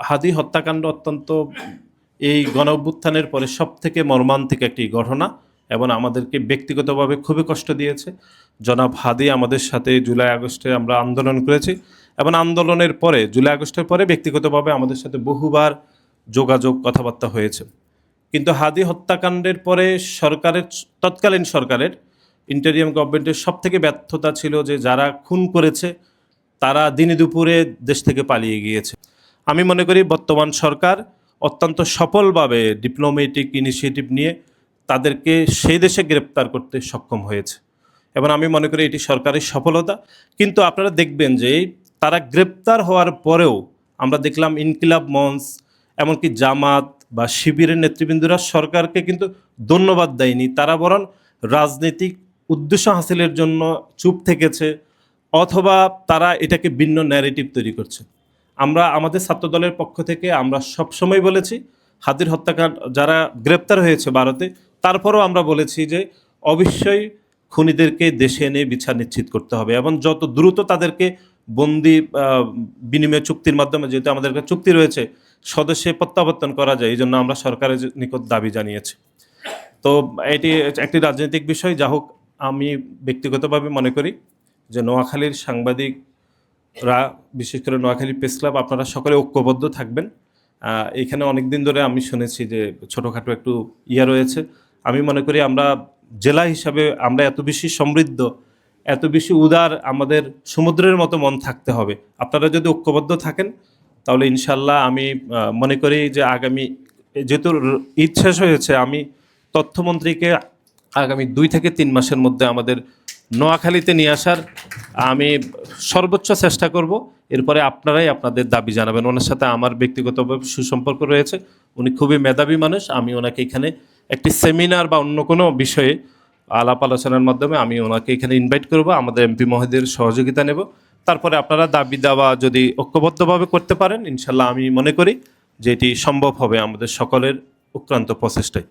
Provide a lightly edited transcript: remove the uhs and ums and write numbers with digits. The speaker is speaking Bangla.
হাদি হত্যাকাণ্ড অত্যন্ত এই গণঅভ্যুত্থানের পরে সবথেকে মর্মান্তিক একটি ঘটনা এবং আমাদেরকে ব্যক্তিগতভাবে খুবই কষ্ট দিয়েছে। জনাব হাদি আমাদের সাথে জুলাই আগস্টে আমরা আন্দোলন করেছি এবং আন্দোলনের পরে জুলাই আগস্টের পরে ব্যক্তিগতভাবে আমাদের সাথে বহুবার যোগাযোগ কথাবার্তা হয়েছে। কিন্তু হাদি হত্যাকাণ্ডের পরে তৎকালীন সরকারের ইন্টারিয়াম গভর্নমেন্টের সবথেকে ব্যর্থতা ছিল যে যারা খুন করেছে তারা দিনে দুপুরে দেশ থেকে পালিয়ে গিয়েছে। আমি মনে করি বর্তমান সরকার অত্যন্ত সফলভাবে ডিপ্লোম্যাটিক ইনিশিয়েটিভ নিয়ে তাদেরকে সেই দেশে গ্রেপ্তার করতে সক্ষম হয়েছে এবং আমি মনে করি এটি সরকারের সফলতা। কিন্তু আপনারা দেখবেন যে তারা গ্রেপ্তার হওয়ার পরেও আমরা দেখলাম ইনকিলাব মঞ্চ, এমনকি জামাত বা শিবিরের নেতৃবৃন্দরা সরকারকে কিন্তু ধন্যবাদ দেয়নি, তারা বরং রাজনৈতিক উদ্দেশ্য হাসিলের জন্য চুপ থেকেছে অথবা তারা এটাকে ভিন্ন ন্যারেটিভ তৈরি করছে। আমরা আমাদের ছাত্রদলের পক্ষ থেকে আমরা সবসময় বলেছি হাদির হত্যাকাণ্ড যারা গ্রেপ্তার হয়েছে ভারতে, তারপরেও আমরা বলেছি যে অবশ্যই খুনিদেরকে দেশে এনে বিচার নিশ্চিত করতে হবে এবং যত দ্রুত তাদেরকে বন্দি বিনিময় চুক্তির মাধ্যমে, যেহেতু আমাদের কাছে চুক্তি রয়েছে, স্বদেশে প্রত্যাবর্তন করা যায়, এই জন্য আমরা সরকারের নিকট দাবি জানিয়েছি। তো এটি একটি রাজনৈতিক বিষয়। যা হোক, আমি ব্যক্তিগতভাবে মনে করি যে নোয়াখালীর সাংবাদিকরা, বিশেষ করে নোয়াখালী প্রেস ক্লাব, আপনারা সকলে ঐক্যবদ্ধ থাকবেন। এখানে অনেক দিন ধরে আমি শুনেছি যে ছোটোখাটো একটু রয়েছে। আমি মনে করি আমরা জেলা হিসাবে আমরা এত বেশি সমৃদ্ধ, এত বেশি উদার, আমাদের সমুদ্রের মতো মন থাকতে হবে। আপনারা যদি ঐক্যবদ্ধ থাকেন তাহলে ইনশাল্লাহ আমি মনে করি যে আগামী, যেহেতু ঈদ শেষ হয়েছে, আমি তথ্যমন্ত্রীকে আগামী 2 থেকে 3 মাসের মধ্যে আমাদের নোয়াখালীতে নিয়ে আসার আমি সর্বোচ্চ চেষ্টা করব। এরপরে আপনারাই আপনাদের দাবি জানাবেন। ওনার সাথে আমার ব্যক্তিগতভাবে সুসম্পর্ক রয়েছে, উনি খুবই মেধাবী মানুষ। আমি ওনাকে এখানে একটি সেমিনার বা অন্য কোনো বিষয়ে আলাপ আলোচনার মাধ্যমে আমি ওনাকে এখানে ইনভাইট করব, আমাদের এমপি মহোদয়ের সহযোগিতা নেব। তারপরে আপনারা দাবি দাওয়া যদি ঐক্যবদ্ধভাবে করতে পারেন, ইনশাল্লাহ আমি মনে করি যে এটি সম্ভব হবে আমাদের সকলের উক্রান্ত প্রচেষ্টায়।